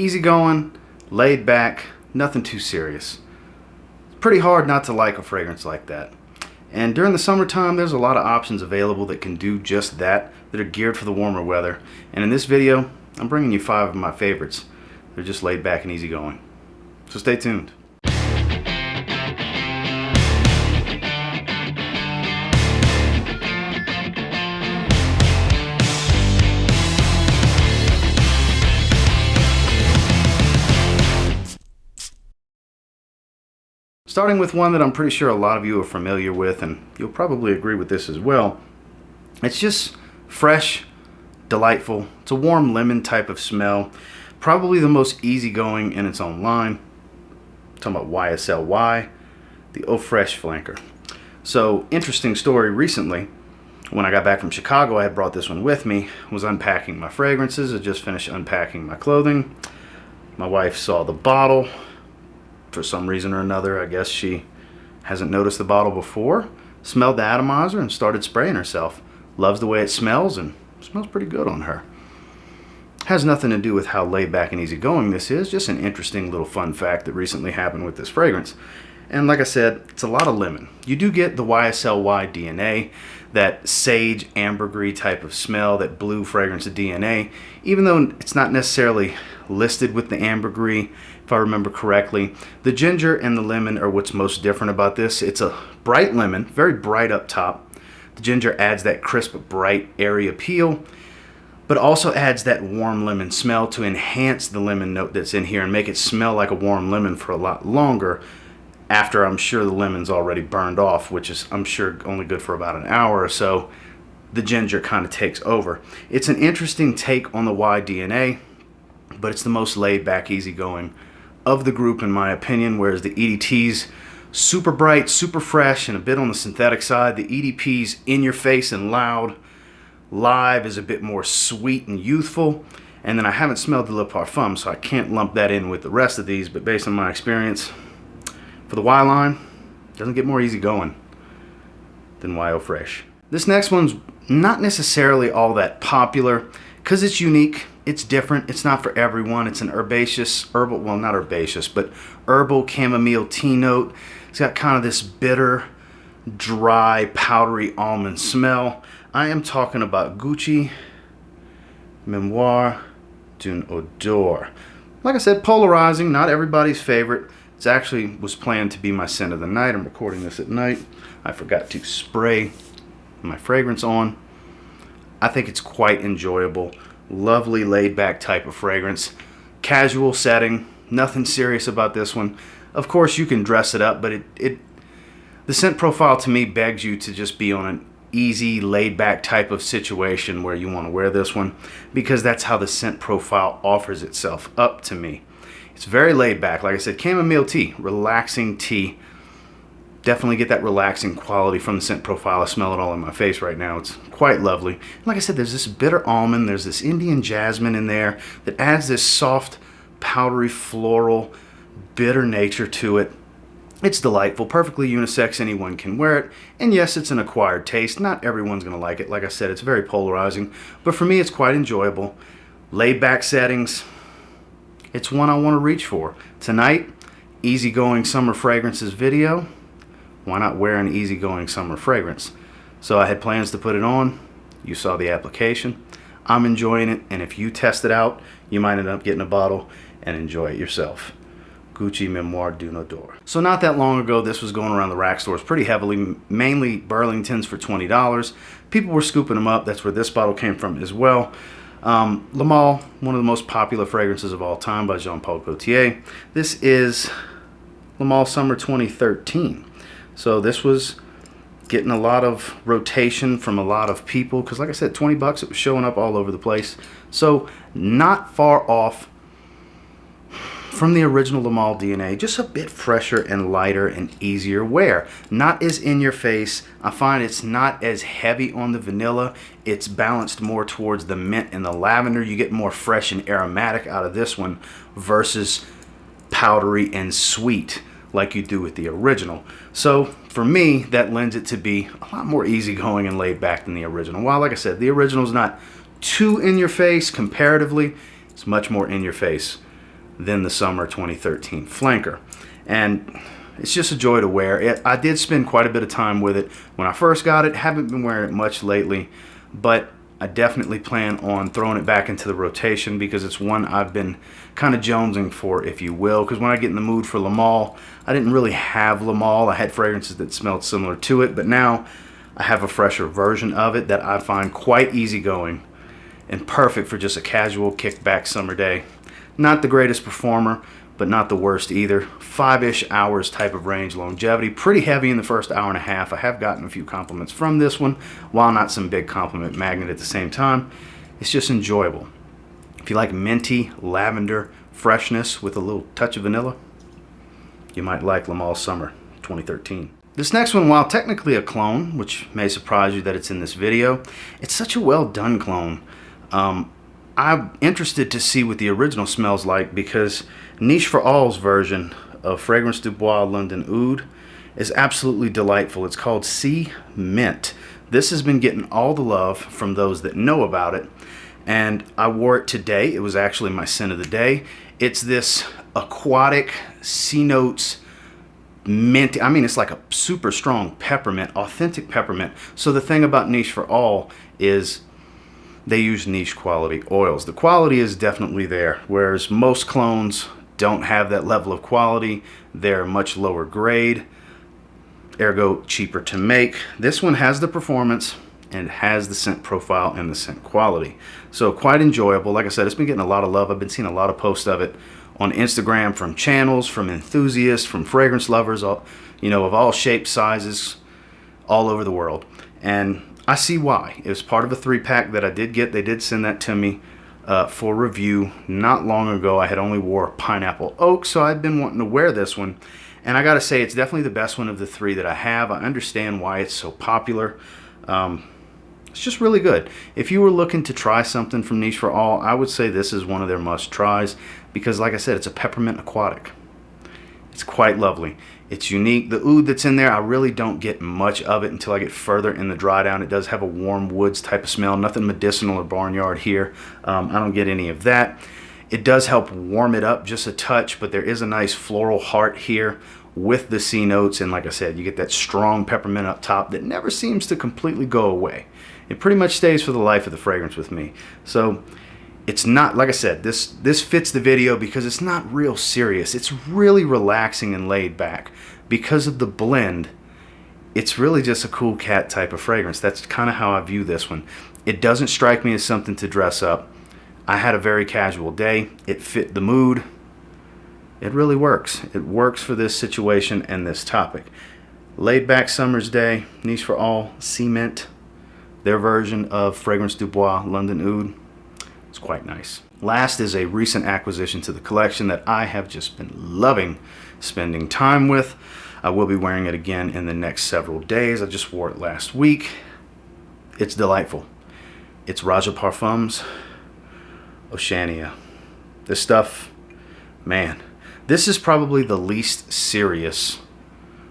Easygoing, laid back, nothing too serious. It's pretty hard not to like a fragrance like that. And during the summertime, there's a lot of options available that can do just that, that are geared for the warmer weather. And in this video, I'm bringing you 5 of my favorites. They're just laid back and easygoing. So stay tuned. Starting with one that I'm pretty sure a lot of you are familiar with, and you'll probably agree with this as well. It's just fresh, delightful. It's a warm lemon type of smell. Probably the most easygoing in its own line. I'm talking about YSL, the Eau Fraiche flanker. So, interesting story recently. When I got back from Chicago, I had brought this one with me. Was unpacking my fragrances. I just finished unpacking my clothing. My wife saw the bottle. For some reason or another, I guess she hasn't noticed the bottle before. Smelled the atomizer and started spraying herself. Loves the way it smells, and smells pretty good on her. Has nothing to do with how laid back and easygoing this is, just an interesting little fun fact that recently happened with this fragrance. And like I said, it's a lot of lemon. You do get the YSL DNA, that sage ambergris type of smell, that blue fragrance of DNA, even though it's not necessarily listed with the ambergris, if I remember correctly. The ginger and the lemon are what's most different about this. It's a bright lemon, very bright up top. The ginger adds that crisp, bright, airy appeal, but also adds that warm lemon smell to enhance the lemon note that's in here and make it smell like a warm lemon for a lot longer after I'm sure the lemon's already burned off, which is, I'm sure, only good for about an hour or so. The ginger kind of takes over. It's an interesting take on the Y DNA, but it's the most laid back, easygoing of the group in my opinion, whereas the EDT's super bright, super fresh, and a bit on the synthetic side. The EDP's in your face and loud. Live is a bit more sweet and youthful. And then I haven't smelled the Le Parfum, so I can't lump that in with the rest of these, but based on my experience, for the Y line, it doesn't get more easygoing than Y Eau Fraiche. This next one's not necessarily all that popular because it's unique. It's different. It's not for everyone. It's an herbal chamomile tea note. It's got kind of this bitter, dry, powdery almond smell. I am talking about Gucci Mémoire d'une Odeur. Like I said, polarizing, not everybody's favorite. It actually was planned to be my scent of the night. I'm recording this at night. I forgot to spray my fragrance on. I think it's quite enjoyable. Lovely laid back type of fragrance. Casual setting. Nothing serious about this one. Of course you can dress it up, but the scent profile to me begs you to just be on an easy laid back type of situation where you want to wear this one, because that's how the scent profile offers itself up to me. It's very laid back. Like I said, chamomile tea, relaxing tea. Definitely get that relaxing quality from the scent profile. I smell it all in my face right now. It's quite lovely. And like I said, there's this bitter almond, there's this Indian jasmine in there that adds this soft, powdery, floral, bitter nature to it. It's delightful, perfectly unisex, anyone can wear it. And yes, it's an acquired taste. Not everyone's gonna like it. Like I said, it's very polarizing, but for me, it's quite enjoyable. Laid back settings, it's one I wanna reach for. Tonight, easygoing summer fragrances video. Why not wear an easygoing summer fragrance? So I had plans to put it on. You saw the application. I'm enjoying it, and if you test it out, you might end up getting a bottle and enjoy it yourself. Gucci Mémoire d'une Odeur. So not that long ago, this was going around the rack stores pretty heavily, mainly Burlington's for $20. People were scooping them up. That's where this bottle came from as well. Le Male, one of the most popular fragrances of all time by Jean-Paul Gaultier. This is Le Male Summer 2013. So this was getting a lot of rotation from a lot of people because, like I said, 20 bucks, it was showing up all over the place. So not far off from the original Le Male DNA, just a bit fresher and lighter and easier wear. Not as in your face. I find it's not as heavy on the vanilla. It's balanced more towards the mint and the lavender. You get more fresh and aromatic out of this one versus powdery and sweet like you do with the original. So for me, that lends it to be a lot more easygoing and laid back than the original. While, like I said, the original is not too in your face comparatively, it's much more in your face than the Summer 2013 Flanker. And it's just a joy to wear. I did spend quite a bit of time with it when I first got it. Haven't been wearing it much lately, but I definitely plan on throwing it back into the rotation because it's one I've been kind of jonesing for, if you will. Because when I get in the mood for Le Male, I didn't really have Le Male. I had fragrances that smelled similar to it, but now I have a fresher version of it that I find quite easygoing and perfect for just a casual kickback summer day. Not the greatest performer, but not the worst either. 5-ish hours type of range longevity. Pretty heavy in the first hour and a half. I have gotten a few compliments from this one, while not some big compliment magnet at the same time. It's just enjoyable. If you like minty, lavender freshness with a little touch of vanilla, you might like Le Male Summer 2013. This next one, while technically a clone, which may surprise you that it's in this video, it's such a well done clone. I'm interested to see what the original smells like because Niche for All's version of Fragrance du Bois London Oud is absolutely delightful. It's called Sea Mint. This has been getting all the love from those that know about it, and I wore it today. It was actually my scent of the day. It's this aquatic sea notes mint. I mean, it's like a super strong peppermint, authentic peppermint. So the thing about Niche for All is they use niche quality oils. The quality is definitely there, whereas most clones don't have that level of quality. They're much lower grade, ergo cheaper to make. This one has the performance and has the scent profile and the scent quality. So quite enjoyable. Like I said, it's been getting a lot of love. I've been seeing a lot of posts of it on Instagram from channels, from enthusiasts, from fragrance lovers, all, of all shapes, sizes, all over the world. And I see why. It was part of a 3-pack that I did get. They did send that to me for review not long ago. I had only wore Pineapple Oak, so I'd been wanting to wear this one. And I gotta say, it's definitely the best one of the 3 that I have. I understand why it's so popular. It's just really good. If you were looking to try something from Niche for All, I would say this is one of their must-tries because, like I said, it's a peppermint aquatic. It's quite lovely. It's unique. The oud that's in there, I really don't get much of it until I get further in the dry down. It does have a warm woods type of smell. Nothing medicinal or barnyard here. I don't get any of that. It does help warm it up just a touch, but there is a nice floral heart here with the sea notes. And like I said, you get that strong peppermint up top that never seems to completely go away. It pretty much stays for the life of the fragrance with me. So it's not, like I said, this fits the video because it's not real serious. It's really relaxing and laid back. Because of the blend, it's really just a cool cat type of fragrance. That's kind of how I view this one. It doesn't strike me as something to dress up. I had a very casual day. It fit the mood. It really works. It works for this situation and this topic. Laid back summer's day, Niche for All, Sea Mint, their version of Fragrance du Bois London Oud. It's quite nice. Last is a recent acquisition to the collection that I have just been loving spending time with. I will be wearing it again in the next several days. I just wore it last week. It's delightful. It's ROJA Parfums, Oceania. This stuff, man, this is probably the least serious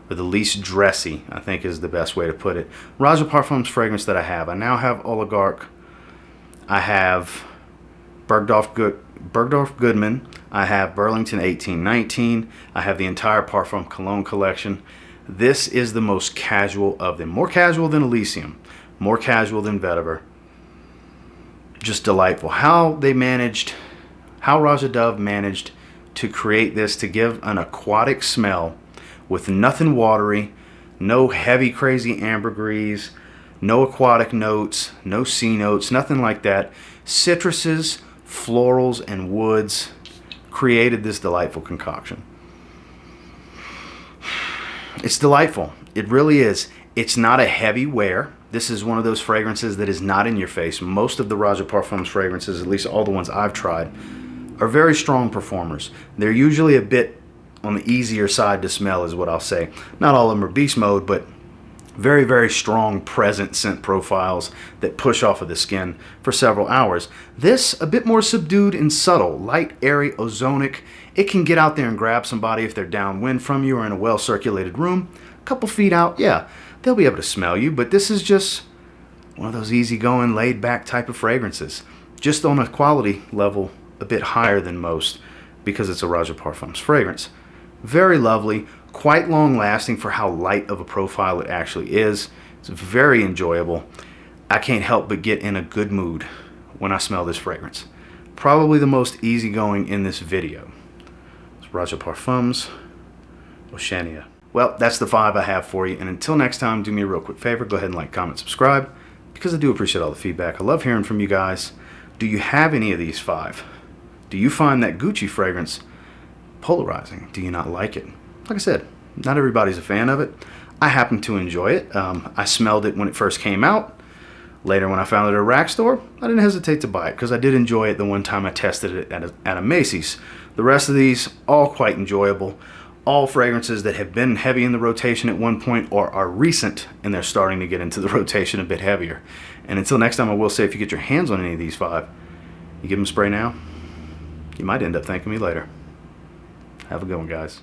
or the least dressy, I think is the best way to put it. ROJA Parfums fragrance that I have. I now have Oligarch. I have Bergdorf Goodman. I have Burlington 1819. I have the entire Parfum Cologne collection. This is the most casual of them. More casual than Elysium. More casual than Vetiver. Just delightful. How ROJA Dove managed to create this to give an aquatic smell with nothing watery, no heavy crazy ambergris, no aquatic notes, no sea notes, nothing like that. Citruses, florals, and woods created this delightful concoction. It's delightful. It really is. It's not a heavy wear. This is one of those fragrances that is not in your face. Most of the ROJA Parfums fragrances, at least all the ones I've tried, are very strong performers. They're usually a bit on the easier side to smell is what I'll say. Not all of them are beast mode, but very, very strong present scent profiles that push off of the skin for several hours. This, a bit more subdued and subtle, light, airy, ozonic. It can get out there and grab somebody if they're downwind from you or in a well-circulated room. A couple feet out, yeah, they'll be able to smell you, but this is just one of those easygoing, laid-back type of fragrances. Just on a quality level a bit higher than most. because it's a ROJA Parfums fragrance. Very lovely, quite long lasting for how light of a profile it actually is. It's very enjoyable. I can't help but get in a good mood when I smell this fragrance. Probably the most easygoing in this video. It's ROJA Parfums, OCEANIA. Well, that's the 5 I have for you, and until next time, do me a real quick favor, go ahead and like, comment, subscribe, because I do appreciate all the feedback. I love hearing from you guys. Do you have any of these 5? Do you find that Gucci fragrance polarizing? Do you not like it? Like I said, not everybody's a fan of it. I happen to enjoy it. I smelled it when it first came out. Later, when I found it at a rack store, I didn't hesitate to buy it because I did enjoy it the one time I tested it at a Macy's. The rest of these, all quite enjoyable. All fragrances that have been heavy in the rotation at one point or are recent and they're starting to get into the rotation a bit heavier. And until next time, I will say, if you get your hands on any of these 5, you give them a spray now, you might end up thanking me later. Have a good one, guys.